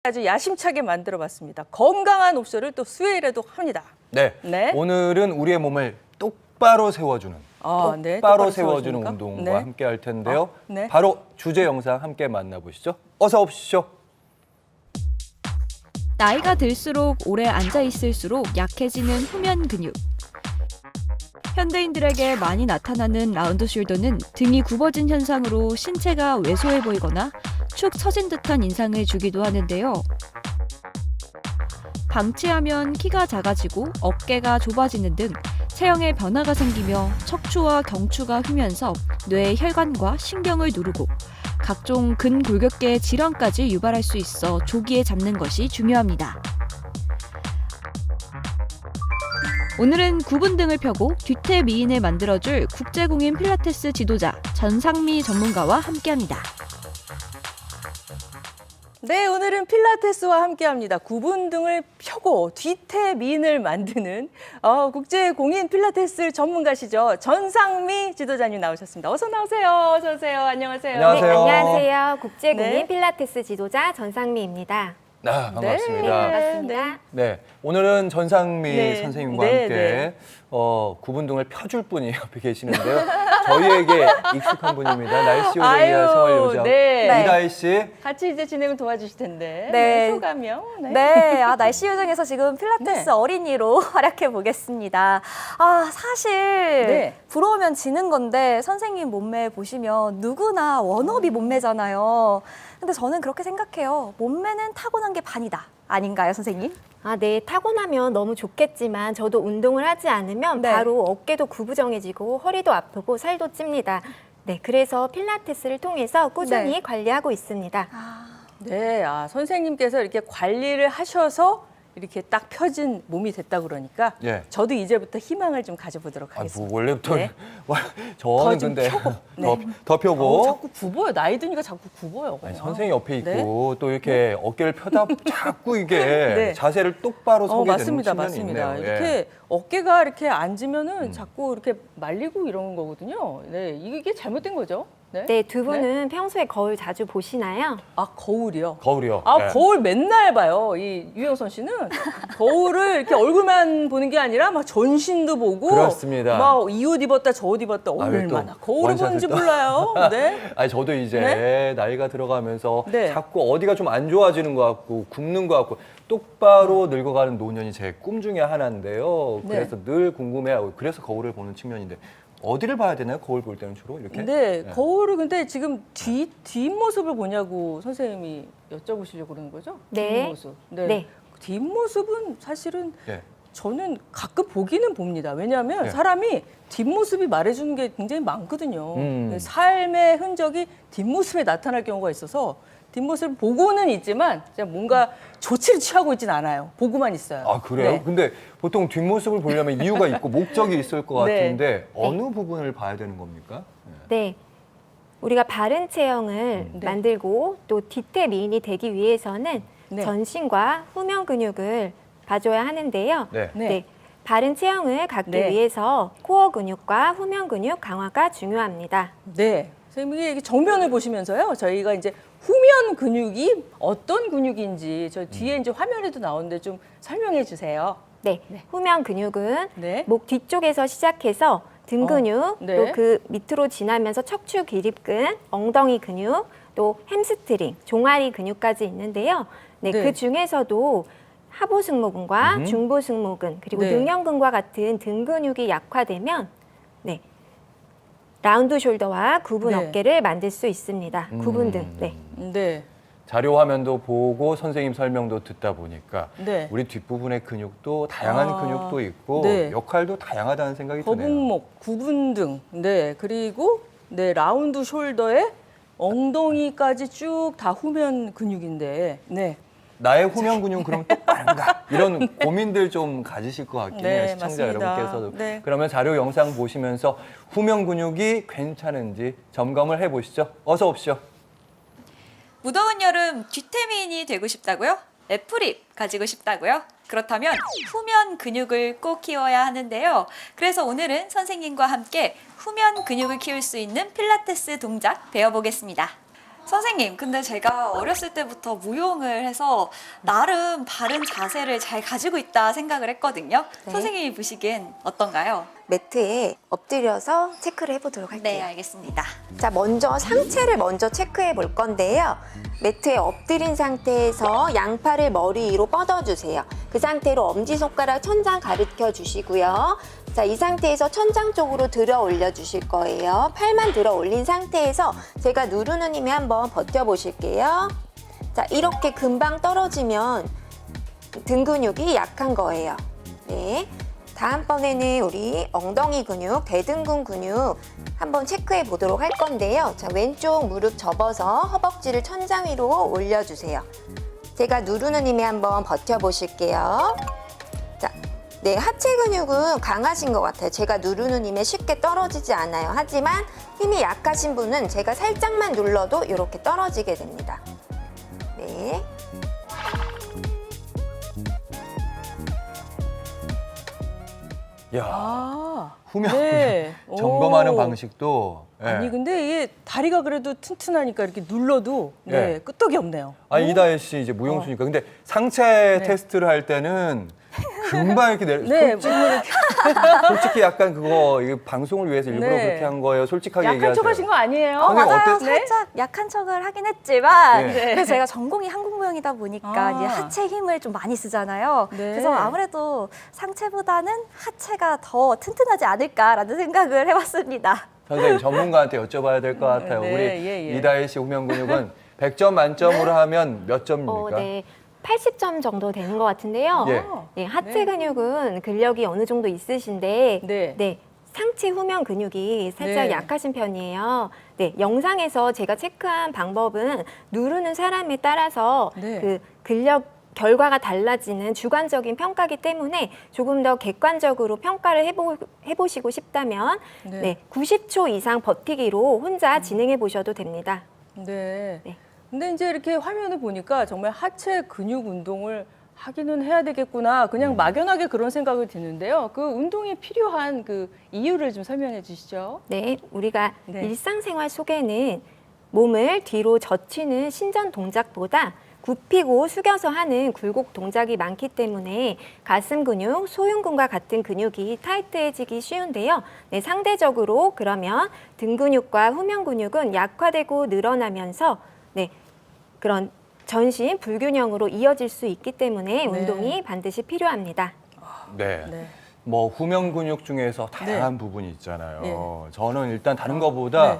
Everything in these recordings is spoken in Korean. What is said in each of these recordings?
아주 야심차게 만들어봤습니다. 건강한 옵션을 또 수요일에도 합니다. 네. 네. 오늘은 우리의 몸을 똑바로 세워주는 똑바로 세워주는 운동과 네. 함께 할 텐데요. 네. 바로 주제 영상 함께 만나보시죠. 어서 오십시오. 나이가 들수록 오래 앉아 있을수록 약해지는 후면 근육. 현대인들에게 많이 나타나는 라운드 숄더는 등이 굽어진 현상으로 신체가 왜소해 보이거나 축 처진 듯한 인상을 주기도 하는데요. 방치하면 키가 작아지고 어깨가 좁아지는 등 체형에 변화가 생기며 척추와 경추가 휘면서 뇌의 혈관과 신경을 누르고 각종 근골격계 질환까지 유발할 수 있어 조기에 잡는 것이 중요합니다. 오늘은 굽은 등을 펴고 뒤태 미인을 만들어줄 국제공인 필라테스 지도자 전상미 전문가와 함께합니다. 네, 오늘은 필라테스와 함께합니다. 굽은 등을 펴고 뒤태 미인을 만드는 국제공인 필라테스 전문가시죠. 전상미 지도자님 나오셨습니다. 어서 나오세요. 어서 오세요. 안녕하세요. 안녕하세요. 네, 안녕하세요. 국제공인 네. 필라테스 지도자 전상미입니다. 반갑습니다. 네, 반갑습니다. 네, 오늘은 전상미 네. 선생님과 네, 함께 네. 굽은 등을 펴줄 분이 옆에 계시는데요. 저희에게 익숙한 분입니다. 날씨 요정이야 생활 요정 네. 이다희 씨. 같이 이제 진행을 도와주실 텐데. 네. 소감이요? 네, 날씨 요정에서 지금 필라테스 네. 어린이로 활약해 보겠습니다. 사실 네. 부러우면 지는 건데 선생님 몸매 보시면 누구나 워너비 몸매잖아요. 근데 저는 그렇게 생각해요. 몸매는 타고난 게 반이다. 아닌가요, 선생님? 네, 타고나면 너무 좋겠지만 저도 운동을 하지 않으면 네. 바로 어깨도 구부정해지고 허리도 아프고 살도 찝니다. 네, 그래서 필라테스를 통해서 꾸준히 네. 관리하고 있습니다. 네, 선생님께서 이렇게 관리를 하셔서 이렇게 딱 펴진 몸이 됐다 그러니까 예. 저도 이제부터 희망을 좀 가져보도록 하겠습니다. 원래부터 네. 저는 좀 근데 펴고. 더 펴고 자꾸 굽어요. 나이 드니까 자꾸 굽어요. 아니, 선생님 옆에 있고 네. 또 이렇게 어깨를 펴다 자꾸 이게 네. 자세를 똑바로 서게 맞습니다, 되는 측면이 맞습니다. 있네요. 이렇게 어깨가 이렇게 앉으면은 자꾸 이렇게 말리고 이러는 거거든요. 네, 이게 잘못된 거죠. 네. 네, 두 분은 평소에 거울 자주 보시나요? 거울이요. 거울이요. 네. 거울 맨날 봐요. 이 유영선 씨는 거울을 이렇게 얼굴만 보는 게 아니라 막 전신도 보고 그렇습니다. 막 이 옷 입었다 저 옷 입었다 왜 얼마나 또 거울을 원샷을 보는지 또? 몰라요. 네. 아니 저도 이제 네? 나이가 들어가면서 네. 자꾸 어디가 좀 안 좋아지는 것 같고 굽는 것 같고 똑바로 늙어가는 노년이 제 꿈 중에 하나인데요. 네. 그래서 늘 궁금해하고 그래서 거울을 보는 측면인데 어디를 봐야 되나요? 거울 볼 때는 주로 이렇게? 네, 거울을 근데 지금 뒷모습을 보냐고 선생님이 여쭤보시려고 그러는 거죠? 네. 뒷모습. 네. 네. 뒷모습은 사실은 네. 저는 가끔 보기는 봅니다. 왜냐하면 네. 사람이 뒷모습이 말해주는 게 굉장히 많거든요. 음. 삶의 흔적이 뒷모습에 나타날 경우가 있어서 뒷모습을 보고는 있지만 그냥 뭔가 조치를 취하고 있지는 않아요. 보고만 있어요. 아 그래요? 네. 근데 보통 뒷모습을 보려면 이유가 있고 목적이 있을 것 네. 같은데 어느 부분을 봐야 되는 겁니까? 네. 우리가 바른 체형을 네. 만들고 또 뒤태 미인이 되기 위해서는 네. 전신과 후면 근육을 봐줘야 하는데요. 네. 네. 바른 체형을 갖기 네. 위해서 코어 근육과 후면 근육 강화가 중요합니다. 네. 선생님이 이게 정면을 보시면서요. 저희가 이제 후면 근육이 어떤 근육인지 저 뒤에 이제 화면에도 나오는데 좀 설명해 주세요. 네, 후면 근육은 네. 목 뒤쪽에서 시작해서 등 근육, 네. 또 그 밑으로 지나면서 척추 기립근, 엉덩이 근육, 또 햄스트링, 종아리 근육까지 있는데요. 네, 네. 그 중에서도 하부 승모근과 음. 중부 승모근, 그리고 네. 능형근과 같은 등 근육이 약화되면 네, 라운드 숄더와 굽은 네. 어깨를 만들 수 있습니다. 굽은 등. 네. 네. 자료 화면도 보고 선생님 설명도 듣다 보니까 네. 우리 뒷부분의 근육도 다양한 근육도 있고 네. 역할도 다양하다는 생각이 드네요. 거북목, 굽은 등, 네 그리고 네 라운드 숄더에 엉덩이까지 쭉 다 후면 근육인데, 네, 나의 후면 근육은 그럼 똑바른가? 이런 고민들 좀 가지실 것 같긴 해요, 네, 시청자 맞습니다. 여러분께서도. 네. 그러면 자료 영상 보시면서 후면 근육이 괜찮은지 점검을 해보시죠. 어서 오십시오. 무더운 여름 뒤태미인이 되고 싶다고요? 애플립 가지고 싶다고요? 그렇다면 후면 근육을 꼭 키워야 하는데요. 그래서 오늘은 선생님과 함께 후면 근육을 키울 수 있는 필라테스 동작 배워보겠습니다. 선생님, 근데 제가 어렸을 때부터 무용을 해서 나름 바른 자세를 잘 가지고 있다 생각을 했거든요. 네. 선생님이 보시기엔 어떤가요? 매트에 엎드려서 체크를 해보도록 할게요. 네, 알겠습니다. 자, 먼저 상체를 먼저 체크해 볼 건데요. 매트에 엎드린 상태에서 양팔을 머리 위로 뻗어주세요. 그 상태로 엄지손가락 천장 가르쳐 주시고요. 자, 이 상태에서 천장 쪽으로 들어 올려 주실 거예요. 팔만 들어 올린 상태에서 제가 누르는 힘에 한번 버텨 보실게요. 자, 이렇게 금방 떨어지면 등 근육이 약한 거예요. 네. 다음번에는 우리 엉덩이 근육, 대등근 근육 한번 체크해 보도록 할 건데요. 자, 왼쪽 무릎 접어서 허벅지를 천장 위로 올려주세요. 제가 누르는 힘에 한번 버텨보실게요. 자, 네, 하체 근육은 강하신 것 같아요. 제가 누르는 힘에 쉽게 떨어지지 않아요. 하지만 힘이 약하신 분은 제가 살짝만 눌러도 이렇게 떨어지게 됩니다. 네. 야, 아, 후면 네. 점검하는 오. 방식도. 예. 아니 근데 이게 다리가 그래도 튼튼하니까 이렇게 눌러도 네, 예. 끄떡이 없네요. 아니 이다혜 씨 이제 무용수니까 근데 상체 네. 테스트를 할 때는 금방 이렇게 네, 솔직히 약간 그거 이거 방송을 위해서 일부러 네. 그렇게 한 거예요. 솔직하게 약한 얘기하세요. 척하신 거 아니에요? 선생님, 맞아요. 어땠- 살짝 약한 척을 하긴 했지만 네. 그래서 제가 전공이 한국무용이다 보니까 아. 이제 하체 힘을 좀 많이 쓰잖아요. 네. 그래서 아무래도 상체보다는 하체가 더 튼튼하지 않을까라는 생각을 해봤습니다. 선생님 전문가한테 여쭤봐야 될 것 같아요. 네, 우리 예, 예. 이다혜 씨 후면 근육은 100점 만점으로 하면 몇 점입니까? 네. 80점 정도 되는 것 같은데요. 예. 네, 하체 네. 근육은 근력이 어느 정도 있으신데 네. 상체 후면 근육이 살짝 네. 약하신 편이에요. 네, 영상에서 제가 체크한 방법은 누르는 사람에 따라서 네. 그 근력 결과가 달라지는 주관적인 평가기 때문에 조금 더 객관적으로 평가를 해보시고 싶다면 네. 네, 90초 이상 버티기로 혼자 진행해 보셔도 됩니다. 네. 네. 근데 이제 이렇게 화면을 보니까 정말 하체 근육 운동을 하기는 해야 되겠구나. 그냥 막연하게 그런 생각이 드는데요. 그 운동이 필요한 그 이유를 좀 설명해 주시죠. 네, 우리가 네. 일상생활 속에는 몸을 뒤로 젖히는 신전 동작보다 굽히고 숙여서 하는 굴곡 동작이 많기 때문에 가슴 근육, 소흉근과 같은 근육이 타이트해지기 쉬운데요. 네, 상대적으로 그러면 등 근육과 후면 근육은 약화되고 늘어나면서 네, 그런 전신 불균형으로 이어질 수 있기 때문에 운동이 반드시 필요합니다. 네. 네. 뭐 후면 근육 중에서 다양한 부분이 있잖아요. 네. 저는 일단 다른 것보다 네.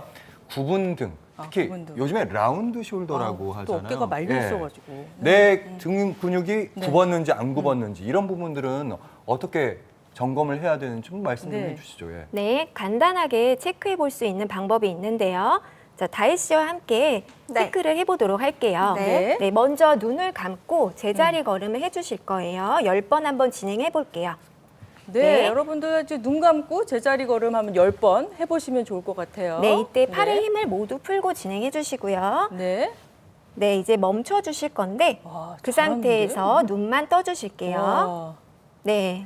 구분 등 특히 구분 등. 요즘에 라운드 숄더라고 아, 하잖아요. 또 어깨가 말려 예. 있어가지고. 내 등 근육이 네. 굽었는지 안 굽었는지 이런 부분들은 어떻게 점검을 해야 되는지 좀 말씀 좀 네. 해주시죠. 예. 네, 간단하게 체크해 볼 수 있는 방법이 있는데요. 자, 다혜 씨와 함께 네. 체크를 해보도록 할게요. 네. 네, 먼저 눈을 감고 제자리 걸음을 해주실 거예요. 10번 한번 진행해 볼게요. 네, 네. 여러분들 이제 눈 감고 제자리 걸음 한번 10번 해보시면 좋을 것 같아요. 네, 이때 팔의 힘을 모두 풀고 진행해 주시고요. 네. 네, 이제 멈춰 주실 건데 와, 그 잘하는데? 상태에서 눈만 떠 주실게요. 와. 네.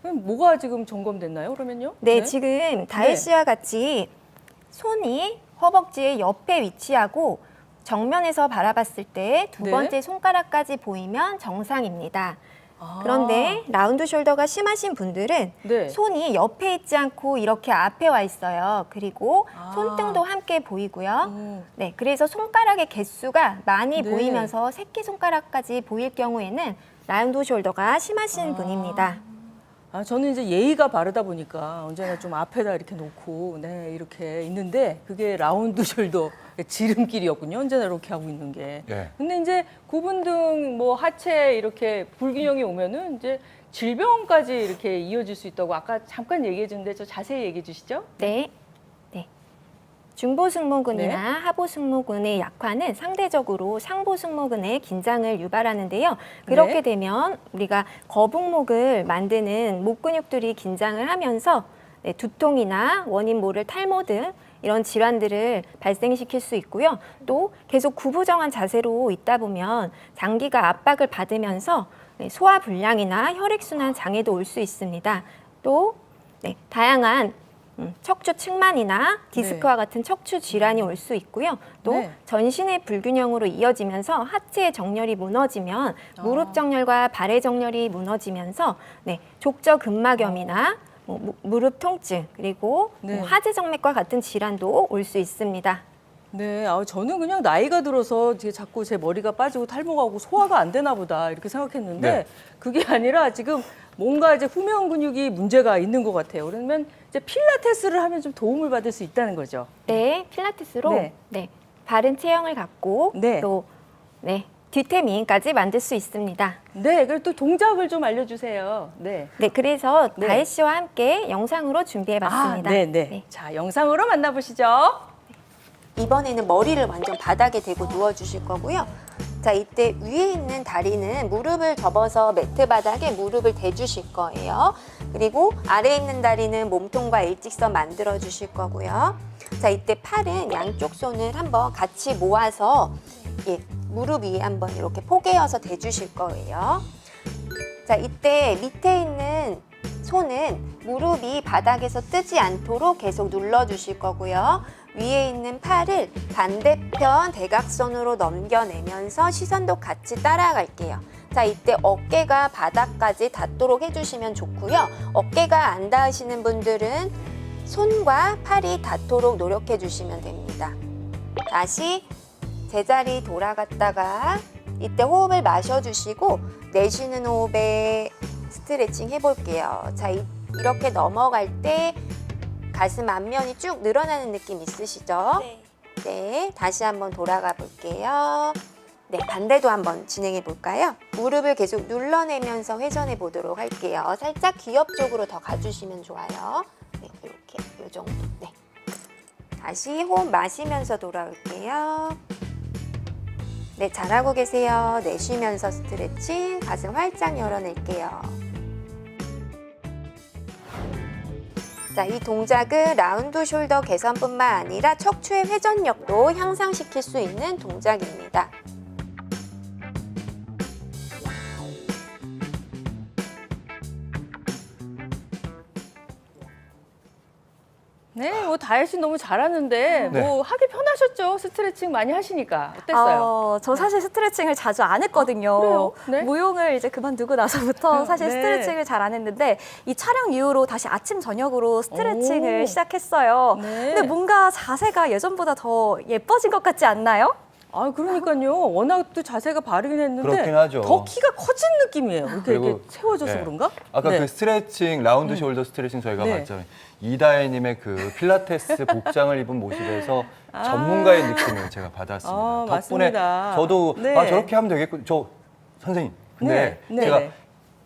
그럼 뭐가 지금 점검됐나요? 그러면요? 네, 지금 다혜 네. 씨와 같이 손이 허벅지의 옆에 위치하고 정면에서 바라봤을 때 두 네. 번째 손가락까지 보이면 정상입니다. 아. 그런데 라운드 숄더가 심하신 분들은 네. 손이 옆에 있지 않고 이렇게 앞에 와 있어요. 그리고 아. 손등도 함께 보이고요. 음. 네, 그래서 손가락의 개수가 많이 네. 보이면서 새끼손가락까지 보일 경우에는 라운드 숄더가 심하신 아. 분입니다. 아, 저는 이제 예의가 바르다 보니까 언제나 좀 앞에다 이렇게 놓고, 네, 이렇게 있는데, 그게 라운드 숄더 지름길이었군요. 언제나 이렇게 하고 있는 게. 예. 근데 이제 구분등, 뭐, 하체 이렇게 불균형이 오면은 이제 질병까지 이렇게 이어질 수 있다고 아까 잠깐 얘기해 줬는데, 저 자세히 얘기해 주시죠. 네. 네. 중보승모근이나 네. 하보승모근의 약화는 상대적으로 상보승모근의 긴장을 유발하는데요. 그렇게 네. 되면 우리가 거북목을 만드는 목 근육들이 긴장을 하면서 네, 두통이나 원인 모를 탈모 등 이런 질환들을 발생시킬 수 있고요. 또 계속 구부정한 자세로 있다 보면 장기가 압박을 받으면서 네, 소화불량이나 혈액순환 장애도 올 수 있습니다. 또 네, 다양한 척추 측만이나 디스크와 같은 척추 질환이 올 수 있고요. 또 네. 전신의 불균형으로 이어지면서 하체의 정렬이 무너지면 무릎 정렬과 발의 정렬이 무너지면서 족저근막염이나 무릎 통증 그리고 네. 하지정맥과 같은 질환도 올 수 있습니다. 네, 저는 그냥 나이가 들어서 이제 자꾸 제 머리가 빠지고 탈모가고 소화가 안 되나 보다 이렇게 생각했는데 네. 그게 아니라 지금 뭔가 이제 후면 근육이 문제가 있는 것 같아요. 그러면 이제 필라테스를 하면 좀 도움을 받을 수 있다는 거죠. 네, 필라테스로 네. 바른 체형을 갖고 네. 또 뒤태 미인까지 만들 수 있습니다. 네, 그리고 또 동작을 좀 알려주세요. 네. 네, 그래서 네. 다혜 씨와 함께 영상으로 준비해봤습니다. 네, 네. 자, 영상으로 만나보시죠. 이번에는 머리를 완전 바닥에 대고 누워주실 거고요. 자, 이때 위에 있는 다리는 무릎을 접어서 매트 바닥에 무릎을 대주실 거예요. 그리고 아래에 있는 다리는 몸통과 일직선 만들어 주실 거고요. 자, 이때 팔은 양쪽 손을 한번 같이 모아서 무릎 위에 한번 이렇게 포개어서 대주실 거예요. 자, 이때 밑에 있는 손은 무릎이 바닥에서 뜨지 않도록 계속 눌러주실 거고요. 위에 있는 팔을 반대편 대각선으로 넘겨내면서 시선도 같이 따라갈게요. 자, 이때 어깨가 바닥까지 닿도록 해주시면 좋고요. 어깨가 안 닿으시는 분들은 손과 팔이 닿도록 노력해 주시면 됩니다. 다시 제자리 돌아갔다가 이때 호흡을 마셔주시고 내쉬는 호흡에 스트레칭 해볼게요. 자, 이렇게 넘어갈 때 가슴 앞면이 쭉 늘어나는 느낌 있으시죠? 네, 다시 한번 돌아가 볼게요. 네, 반대도 한번 진행해 볼까요? 무릎을 계속 눌러내면서 회전해 보도록 할게요. 살짝 귀엽 쪽으로 더 가주시면 좋아요. 네, 이렇게, 이 정도. 네. 다시 호흡 마시면서 돌아올게요. 네, 잘하고 계세요. 내쉬면서 스트레칭, 가슴 활짝 열어낼게요. 자, 이 동작은 라운드 숄더 개선뿐만 아니라 척추의 회전력도 향상시킬 수 있는 동작입니다. 네, 다혜 씨 너무 잘하는데 네. 하기 편하셨죠? 스트레칭 많이 하시니까 어땠어요? 저 사실 스트레칭을 자주 안 했거든요. 그래요? 네. 무용을 이제 그만두고 나서부터 사실 네. 스트레칭을 잘 안 했는데 이 촬영 이후로 다시 아침 저녁으로 스트레칭을 오. 시작했어요. 네. 근데 뭔가 자세가 예전보다 더 예뻐진 것 같지 않나요? 그러니까요. 워낙 또 자세가 바르긴 했는데 그렇긴 하죠. 더 키가 커진 느낌이에요. 이렇게 그리고, 세워져서 네. 그런가? 아까 네. 그 스트레칭, 라운드 숄더 스트레칭 저희가 네. 봤잖아요. 이다혜님의 그 필라테스 복장을 입은 모습에서 전문가의 느낌을 제가 받았습니다. 덕분에 맞습니다. 저도 네. 저렇게 하면 되겠군. 선생님, 근데 네. 제가 네.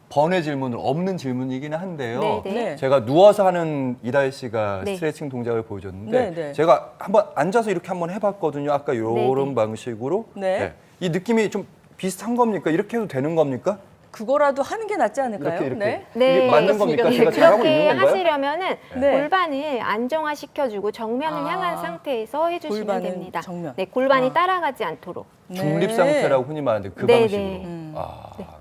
번외 질문은 없는 질문이긴 한데요. 네, 네. 네. 제가 누워서 하는 이다혜 씨가 네. 스트레칭 동작을 보여줬는데 네, 네. 제가 한번 앉아서 이렇게 한번 해봤거든요. 아까 이런 네, 네. 방식으로. 네. 이 느낌이 좀 비슷한 겁니까? 이렇게 해도 되는 겁니까? 그거라도 하는 게 낫지 않을까요? 이렇게. 네. 이게 맞는 겁니까? 네, 제가 잘하고 그렇게 있는 건가요? 하시려면은 네. 골반을 안정화시켜주고 정면을 향한 상태에서 해주시면 골반은 됩니다. 정면. 네, 골반이 따라가지 않도록. 중립 네. 상태라고 흔히 말하는데 그 네, 방식으로. 네.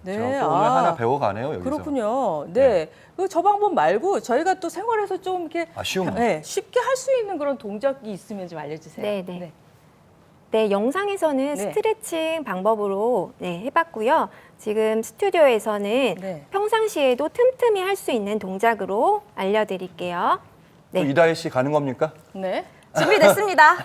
네. 제가 또 오늘 하나 배워가네요, 여기서. 그렇군요. 네. 저 방법 말고 저희가 또 생활에서 좀 이렇게 쉬운 거. 네, 쉽게 할 수 있는 그런 동작이 있으면 좀 알려주세요. 네, 네. 네, 영상에서는 네. 스트레칭 방법으로 해봤고요. 지금 스튜디오에서는 네. 평상시에도 틈틈이 할 수 있는 동작으로 알려드릴게요. 또 네. 이다혜 씨 가는 겁니까? 네. 준비됐습니다.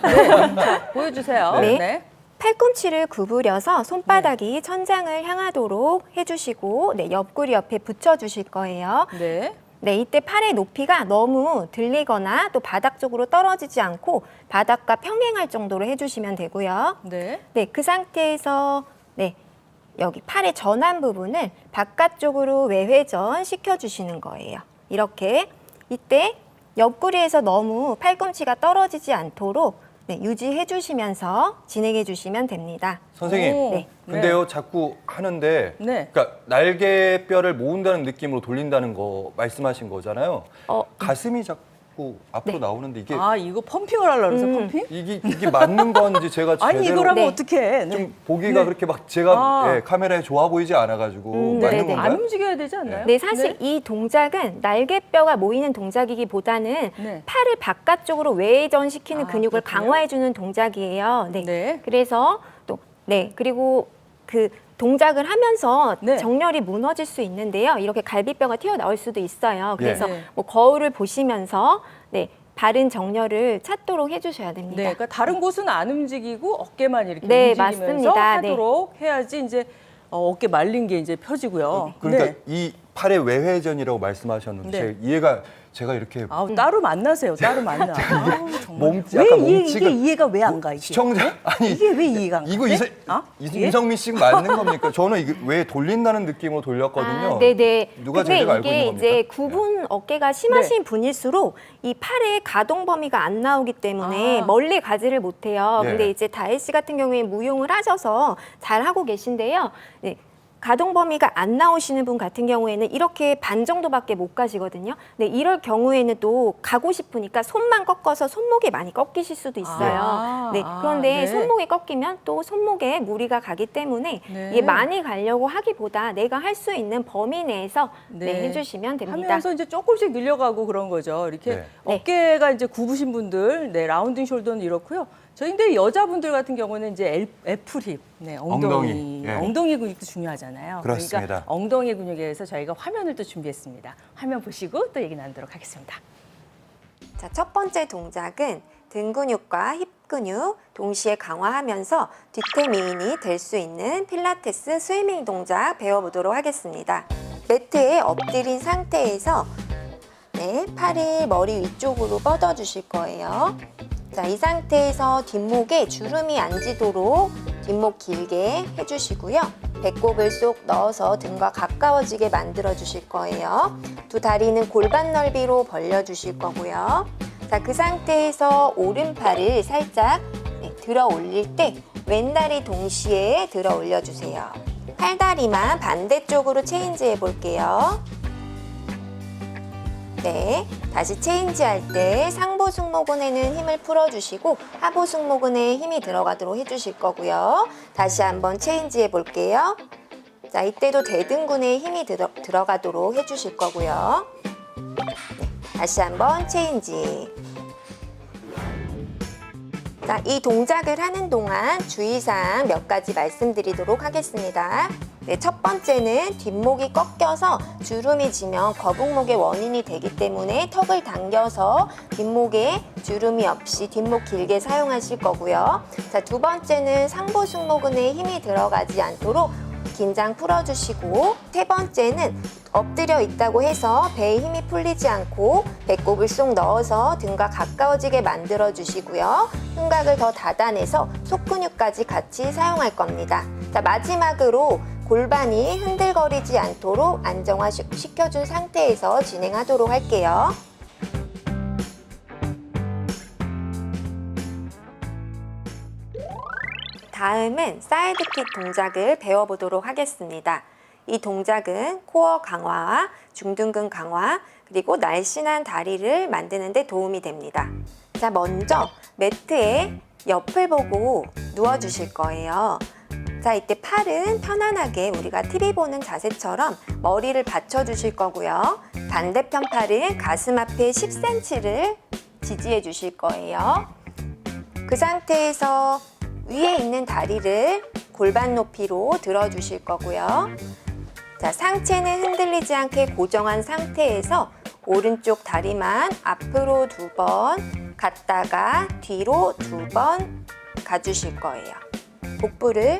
보여주세요. 네. 네. 팔꿈치를 구부려서 손바닥이 천장을 향하도록 해주시고 옆구리 옆에 붙여주실 거예요. 네. 네, 이때 팔의 높이가 너무 들리거나 또 바닥 쪽으로 떨어지지 않고 바닥과 평행할 정도로 해주시면 되고요. 네. 네, 그 상태에서 여기 팔의 전환 부분을 바깥쪽으로 외회전 시켜주시는 거예요. 이렇게 이때 옆구리에서 너무 팔꿈치가 떨어지지 않도록 유지해 주시면서 진행해 주시면 됩니다. 선생님, 오, 네. 근데요, 자꾸 하는데, 네. 그러니까 날개뼈를 모은다는 느낌으로 돌린다는 거 말씀하신 거잖아요. 가슴이 자꾸 자꾸 앞으로 나오는데 이게 아, 이거 펌핑을 하려고 그래서 펌핑? 이게 맞는 건지 제가 아니, 제대로 이걸 하면 네. 어떡해. 네. 좀 보기가 네. 그렇게 막 제가 아. 예, 카메라에 좋아 보이지 않아가지고 맞는 네네. 건가요? 안 움직여야 되지 않나요? 네, 사실 이 동작은 날개뼈가 모이는 동작이기보다는 네. 팔을 바깥쪽으로 외전시키는 아, 근육을 그렇군요. 강화해주는 동작이에요. 네. 네. 그래서 또, 네. 그리고 그 동작을 하면서 네. 정렬이 무너질 수 있는데요. 이렇게 갈비뼈가 튀어나올 수도 있어요. 그래서 네. 뭐 거울을 보시면서 네. 바른 정렬을 찾도록 해주셔야 됩니다. 네, 그러니까 다른 곳은 안 움직이고 어깨만 이렇게 네, 움직이면서 맞습니다. 네. 하도록 해야지 이제 어깨 말린 게 이제 펴지고요. 그러니까 네. 이 팔의 외회전이라고 말씀하셨는데 네. 제가 이렇게 아우, 따로 만나세요. 따로 만나. 아우, 정말. 몸 왜 약간 이게 몸치가 이해가 왜 안 가? 이게? 시청자 아니 이게 왜 이해가 안 가? 이거 예? 이성민 씨 맞는 겁니까? 저는 이게 왜 돌린다는 느낌으로 돌렸거든요. 아, 네네. 누가 근데 제대로 알고 이게 있는 이제 겁니까? 구분 어깨가 심하신 분일수록 이 팔의 가동 범위가 안 나오기 때문에 아. 멀리 가지를 못해요. 네. 근데 이제 다혜 씨 같은 경우에 무용을 하셔서 잘 하고 계신데요. 네. 가동 범위가 안 나오시는 분 같은 경우에는 이렇게 반 정도밖에 못 가시거든요. 네, 이럴 경우에는 또 가고 싶으니까 손만 꺾어서 손목이 많이 꺾이실 수도 있어요. 아, 네, 그런데 네. 손목이 꺾이면 또 손목에 무리가 가기 때문에 네. 이게 많이 가려고 하기보다 내가 할 수 있는 범위 내에서 네, 해주시면 됩니다. 하면서 이제 조금씩 늘려가고 그런 거죠. 이렇게 네. 어깨가 이제 굽으신 분들, 네, 라운딩 숄더는 이렇고요. 저희 근데 여자분들 같은 경우는 이제 애플힙, 네, 엉덩이, 예. 엉덩이 근육도 중요하잖아요. 그렇습니다. 그러니까 엉덩이 근육에 대해서 저희가 화면을 또 준비했습니다. 화면 보시고 또 얘기 나누도록 하겠습니다. 자, 첫 번째 동작은 등 근육과 힙 근육 동시에 강화하면서 뒤태미인이 될 수 있는 필라테스 스위밍 동작 배워보도록 하겠습니다. 매트에 엎드린 상태에서 네, 팔을 머리 위쪽으로 뻗어 주실 거예요. 자, 이 상태에서 뒷목에 주름이 안 지도록 뒷목 길게 해주시고요. 배꼽을 쏙 넣어서 등과 가까워지게 만들어 주실 거예요. 두 다리는 골반 넓이로 벌려 주실 거고요. 자, 그 상태에서 오른팔을 살짝 들어 올릴 때 왼다리 동시에 들어 올려주세요. 팔다리만 반대쪽으로 체인지 해볼게요. 네, 다시 체인지할 때 상부 승모근에는 힘을 풀어주시고 하부 승모근에 힘이 들어가도록 해주실 거고요. 다시 한번 체인지 해볼게요. 자, 이때도 대등근에 힘이 들어가도록 해주실 거고요. 네, 다시 한번 체인지. 자, 이 동작을 하는 동안 주의사항 몇 가지 말씀드리도록 하겠습니다. 네, 첫 번째는 뒷목이 꺾여서 주름이 지면 거북목의 원인이 되기 때문에 턱을 당겨서 뒷목에 주름이 없이 뒷목 길게 사용하실 거고요. 자, 두 번째는 상부 승모근에 힘이 들어가지 않도록 긴장 풀어주시고, 세 번째는 엎드려 있다고 해서 배에 힘이 풀리지 않고 배꼽을 쏙 넣어서 등과 가까워지게 만들어 주시고요. 흉곽을 더 닫아내서 속근육까지 같이 사용할 겁니다. 자, 마지막으로 골반이 흔들거리지 않도록 안정화시켜준 상태에서 진행하도록 할게요. 다음은 사이드킥 동작을 배워보도록 하겠습니다. 이 동작은 코어 강화와 중둔근 강화, 그리고 날씬한 다리를 만드는 데 도움이 됩니다. 자, 먼저 매트에 옆을 보고 누워주실 거예요. 자, 이때 팔은 편안하게 우리가 TV 보는 자세처럼 머리를 받쳐주실 거고요. 반대편 팔은 가슴 앞에 10cm를 지지해 주실 거예요. 그 상태에서 위에 있는 다리를 골반 높이로 들어주실 거고요. 자, 상체는 흔들리지 않게 고정한 상태에서 오른쪽 다리만 앞으로 2번 갔다가 뒤로 2번 가주실 거예요. 복부를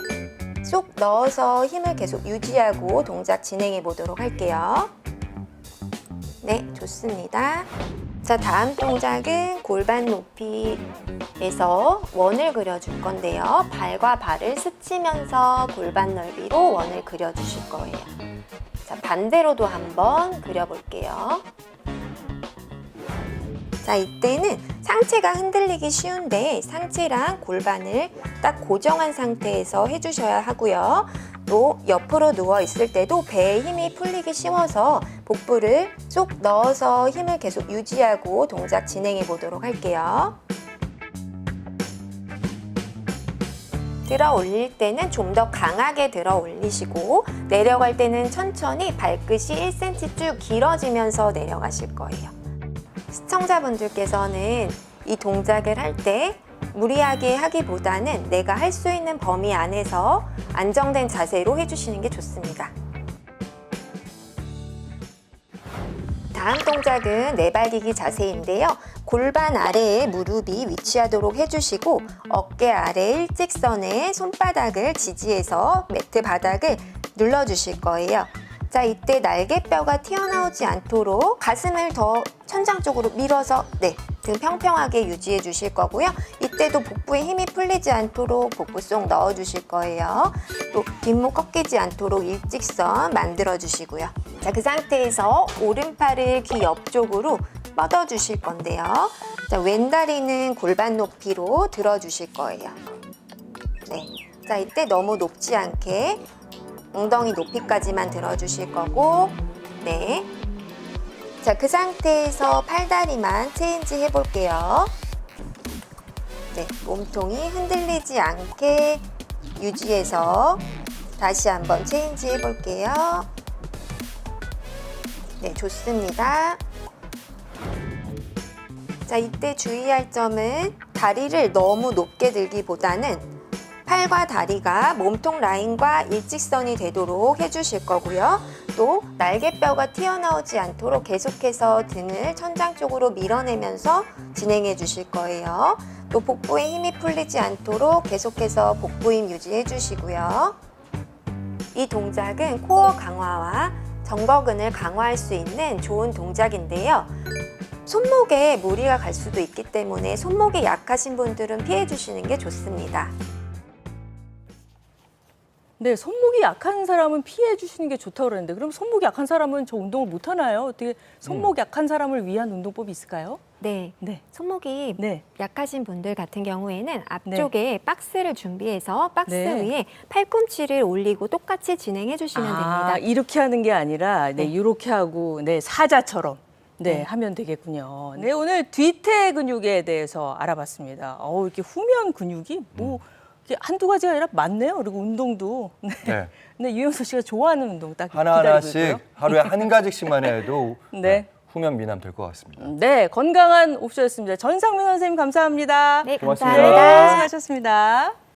쏙 넣어서 힘을 계속 유지하고 동작 진행해 보도록 할게요. 네, 좋습니다. 자, 다음 동작은 골반 높이에서 원을 그려줄 건데요. 발과 발을 스치면서 골반 넓이로 원을 그려주실 거예요. 자, 반대로도 한번 그려볼게요. 자, 이때는 상체가 흔들리기 쉬운데 상체랑 골반을 딱 고정한 상태에서 해주셔야 하고요. 또 옆으로 누워 있을 때도 배에 힘이 풀리기 쉬워서 복부를 쏙 넣어서 힘을 계속 유지하고 동작 진행해 보도록 할게요. 들어 올릴 때는 좀 더 강하게 들어 올리시고 내려갈 때는 천천히 발끝이 1cm 쭉 길어지면서 내려가실 거예요. 시청자분들께서는 이 동작을 할 때 무리하게 하기보다는 내가 할 수 있는 범위 안에서 안정된 자세로 해주시는 게 좋습니다. 다음 동작은 내발기기 자세인데요. 골반 아래에 무릎이 위치하도록 해주시고 어깨 아래 일직선에 손바닥을 지지해서 매트 바닥을 눌러주실 거예요. 자, 이때 날개뼈가 튀어나오지 않도록 가슴을 더 천장 쪽으로 밀어서 등 평평하게 유지해 주실 거고요. 이때도 복부에 힘이 풀리지 않도록 복부 쏙 넣어 주실 거예요. 또 뒷목 꺾이지 않도록 일직선 만들어 주시고요. 자, 그 상태에서 오른팔을 귀 옆쪽으로 뻗어 주실 건데요. 자, 왼다리는 골반 높이로 들어 주실 거예요. 네. 자, 이때 너무 높지 않게 엉덩이 높이까지만 들어주실 거고, 네. 자, 그 상태에서 팔다리만 체인지 해볼게요. 네, 몸통이 흔들리지 않게 유지해서 다시 한번 체인지 해볼게요. 네, 좋습니다. 자, 이때 주의할 점은 다리를 너무 높게 들기보다는 팔과 다리가 몸통 라인과 일직선이 되도록 해주실 거고요. 또 날개뼈가 튀어나오지 않도록 계속해서 등을 천장 쪽으로 밀어내면서 진행해 주실 거예요. 또 복부에 힘이 풀리지 않도록 계속해서 복부 힘 유지해 주시고요. 이 동작은 코어 강화와 정거근을 강화할 수 있는 좋은 동작인데요. 손목에 무리가 갈 수도 있기 때문에 손목이 약하신 분들은 피해 주시는 게 좋습니다. 네, 손목이 약한 사람은 피해 주시는 게 좋다고 그러는데 그럼 손목이 약한 사람은 저 운동을 못 하나요? 어떻게 손목 약한 사람을 위한 운동법이 있을까요? 네, 네. 손목이 네. 약하신 분들 같은 경우에는 앞쪽에 박스를 준비해서 박스 네. 위에 팔꿈치를 올리고 똑같이 진행해 주시면 됩니다. 이렇게 하는 게 아니라 네, 네. 이렇게 하고 사자처럼 네. 하면 되겠군요. 네, 오늘 뒤태 근육에 대해서 알아봤습니다. 이렇게 후면 근육이 이게 한두 가지가 아니라 많네요. 그리고 운동도. 네. 네, 유영석 씨가 좋아하는 운동 딱 기다리고 하나하나씩 있고요. 하루에 한 가지씩만 해도 네. 후면 미남 될 것 같습니다. 네, 건강한 옵션이었습니다. 전상민 선생님 감사합니다. 네, 고맙습니다. 네, 감사합니다. 수고하셨습니다.